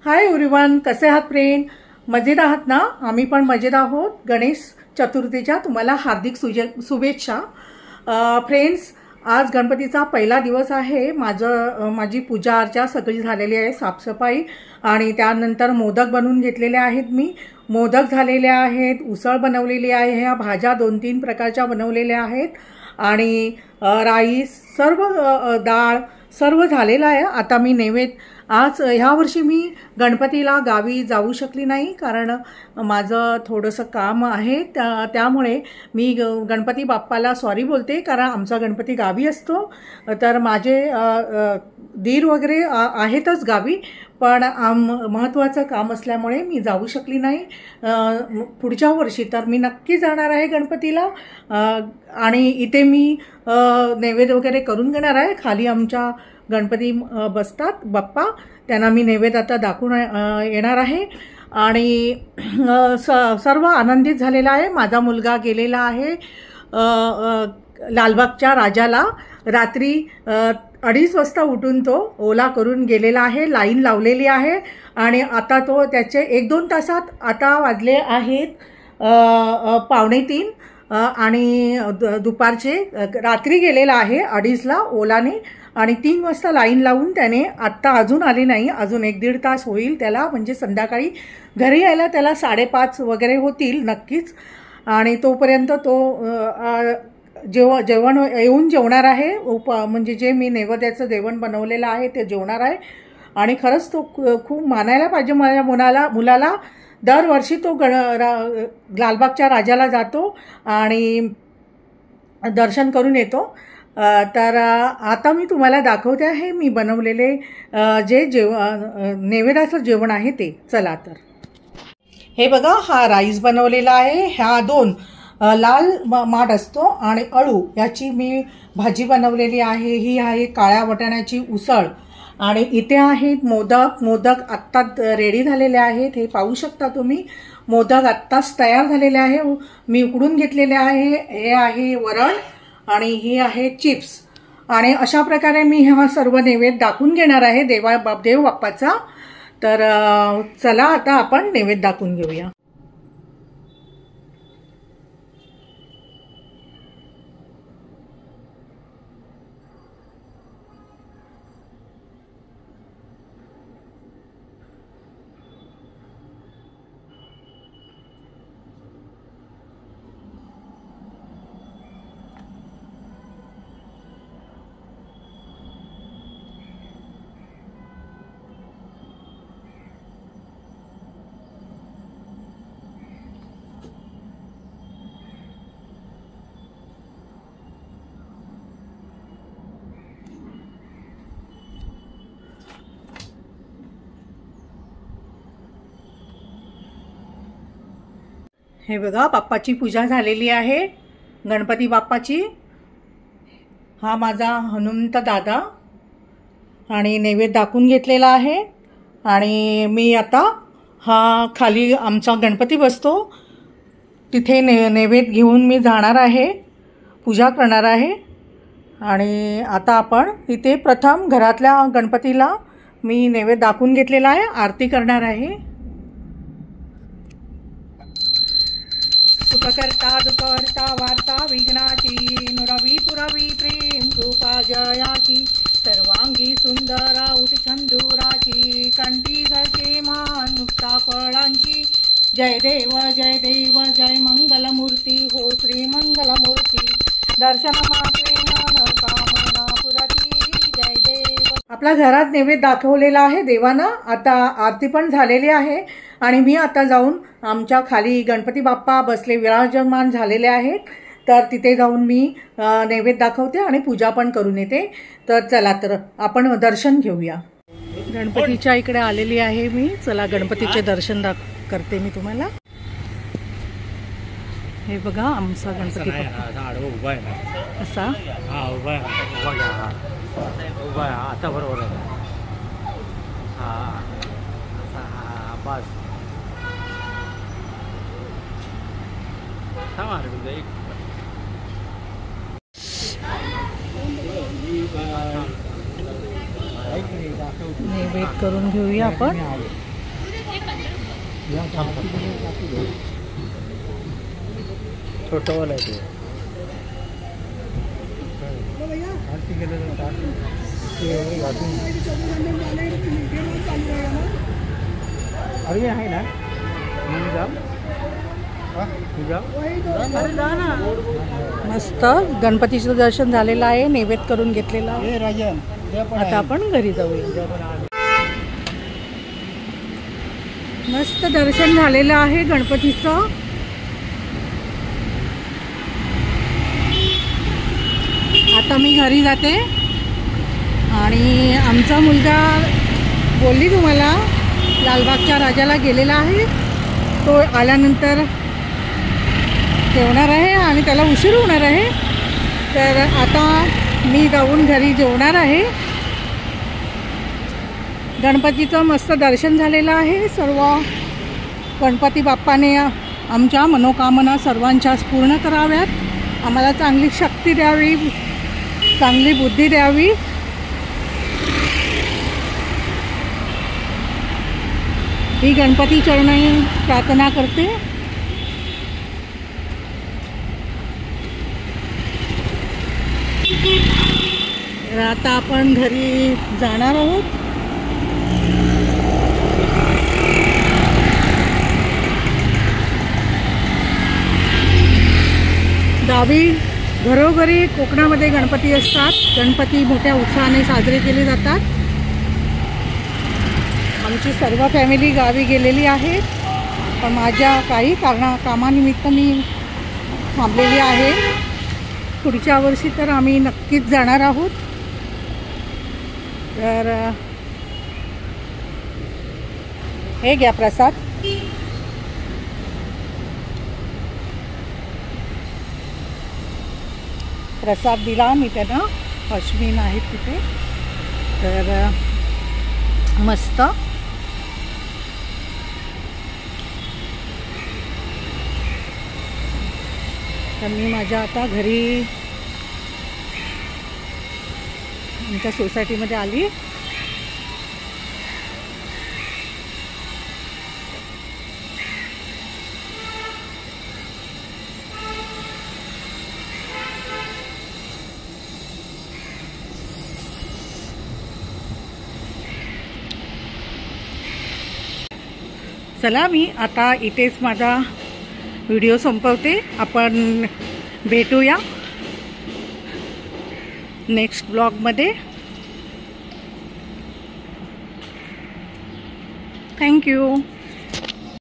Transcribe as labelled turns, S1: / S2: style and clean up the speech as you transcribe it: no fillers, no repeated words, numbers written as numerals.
S1: Hi everyone, कसे आहात friend? मजेत आहात ना? आम्ही पण मजेत आहोत. गणेश चतुर्थीच्या तुम्हाला हार्दिक शुभेच्छा. फ्रेंड्स, आज गणपतीचा पहिला दिवस आहे. माझी पूजा अर्चा सगळी झालेली आहे, साफसफाई, आणि त्यानंतर मोदक बनवून घेतलेले आहेत. मी मोदक झालेले आहेत, उसळ बनवलेली आहे, ह्या भाज्या 2-3 प्रकारच्या बनवलेल्या आहेत, आणि राईस, सर्व डाळ सर्व झालेलं आहे. आता मी नैवेद्य, आज ह्या वर्षी मी गणपतीला गावी जाऊ शकली नाही, कारण माझं थोडंसं काम आहे. त्यामुळे मी गणपती बाप्पाला सॉरी बोलते, कारण आमचा गणपती गावी असतो. तर माझे दीर वगैरे आहेतच गावी, पण महत्त्वाचं काम असल्यामुळे मी जाऊ शकली नाही. पुढच्या वर्षी तर मी नक्की जाणार आहे गणपतीला, आणि इथे मी नैवेद्य वगैरे करून घेणार आहे. खाली आमच्या गणपती बसतात बाप्पा, त्यांना मी नैवेद्य आता दाखवून येणार आहे. आणि सर्व आनंदित झालेला आहे. माझा मुलगा गेलेला आहे लालबागच्या राजाला. रात्री 2:30 वाजता उठून तो ओला करून गेलेला आहे. लाईन लावलेली आहे, आणि आता तो त्याचे 1-2 तासात, आता वाजले आहेत 2:45, आणि दुपारचे, रात्री गेलेला आहे 2:30ला ओलाने, आणि 3 वाजता लाईन लावून त्याने आत्ता अजून आले नाही. अजून 1-1.5 तास होईल त्याला, म्हणजे संध्याकाळी घरी यायला त्याला 5:30 वगैरे होतील नक्कीच. आणि तोपर्यंत तो जेवण येऊन जेवणार आहे. म्हणजे जे मी नैवेद्याचं जेवण बनवलेलं आहे ते जेवणार आहे. आणि खरंच तो खूप मानायला पाहिजे माझ्या मुलाला. दरवर्षी तो लालबागच्या राजाला जातो आणि दर्शन करून येतो. तर आता मी तुम्हाला दाखवते आहे मी बनवलेले जे नैवेद्याचं जेवण आहे ते. चला तर, हे बघा, हा राईस बनवलेला आहे. ह्या 2 लाल माठ असतो आणि अळू याची मी भाजी बनवलेली आहे. ही आहे काळ्या वाटाण्याची उसळ, आणि इथे आहेत मोदक आत्ताच रेडी झालेले आहेत. हे पाहू शकता तुम्ही, मोदक आत्ताच तयार झालेले आहे, मी उकडून घेतलेले आहे. हे आहे वरण, आणि हे आहे चिप्स. आणि अशा प्रकारे मी हा सर्व नैवेद्य दाखवून घेणार आहे देव बाप्पाचा. तर चला आता आपण नैवेद्य दाखवून घेऊया. हे बघा, बाप्पाची पूजा झालेली आहे, गणपती बाप्पाची. हा माझा हनुमंत दादा, आणि नैवेद्य दाखवून घेतलेला आहे. आणि मी आता हा खाली आमचा गणपती बसतो तिथे नैवेद्य घेऊन मी जाणार आहे, पूजा करणार आहे. आणि आता आपण तिथे प्रथम घरातल्या गणपतीला मी नैवेद्य दाखवून घेतलेला आहे, आरती करणार आहे. सुखकर्ता दुःखहर्ता वार्ता विघ्नाची, नुरवी पुरवी प्रेम कृपा जयाची, सर्वांगी सुंदरा उत्छंदुराची, कंठी घरचे मान मुक्ता फळांची. जय देव जय देव जय मंगलमूर्ती, हो श्री मंगलमूर्ती, दर्शन मात्रे मन कामना पुरती, जय देव. आपल्या घरात नैवेद्य दाखवलेला आहे देवांना. आता आरती पण झालेली आहे, आणि मी आता जाऊन आमच्या खाली गणपती बाप्पा बसले विराजमान झालेले आहेत, तर तिथे जाऊन मी नैवेद्य दाखवते आणि पूजा पण करून येते. तर चला तर आपण दर्शन घेऊया. गणपतीच्या इकडे आलेली आहे मी. चला गणपतीचे दर्शन करते मी तुम्हाला. हे बघा आमचा गणपती असा
S2: आता बरोबर आहे. बस
S1: नैवेद्य करून घेऊया आपण.
S2: छोटं वाला आहे ते. अरे आहे ना
S1: मस्त गणपतीचं दर्शन झालेलं आहे, नैवेद्य करून घेतलेलं आहे. आता आपण घरी जाऊया. मस्त दर्शन झालेलं आहे गणपतीचं. आता मी घरी जाते. आणि आमचा मुलगा बोलली तुम्हाला लालबागच्या राजाला गेलेला आहे. तो आल्यानंतर जेवणार आहे आणि त्याला उशीर होणार आहे. तर आता मी जाऊन घरी जेवणार आहे. गणपतीचं मस्त दर्शन झालेलं आहे. सर्व गणपती बाप्पाने आमच्या मनोकामना सर्वांच्याच पूर्ण कराव्यात. आम्हाला चांगली शक्ती द्यावी, चांगली बुद्धी द्यावी. ही गणपती चरणी प्रार्थना करते. आता आपण घरी जाणार आहोत. गावी घरोघरी कोकणामध्ये गणपती असतात. गणपती मोठ्या उत्साहाने साजरे केले जातात. आमची सर्व फॅमिली गावी गेलेली आहे, पण माझ्या काही कामानिमित्त मी थांबलेली आहे. पुढच्या वर्षी तर आम्ही नक्कीच जाणार आहोत. तर हे घ्या प्रसाद. प्रसाद दिला मी त्यांना. अश्विन आहेत तिथे. तर मस्त. तर मी माझ्या आता घरी आमच्या सोसायटीमध्ये आली. चला मी आता इथेच माझा व्हिडिओ संपवते. आपण भेटूया नेक्स्ट ब्लॉगमध्ये. थँक्यू.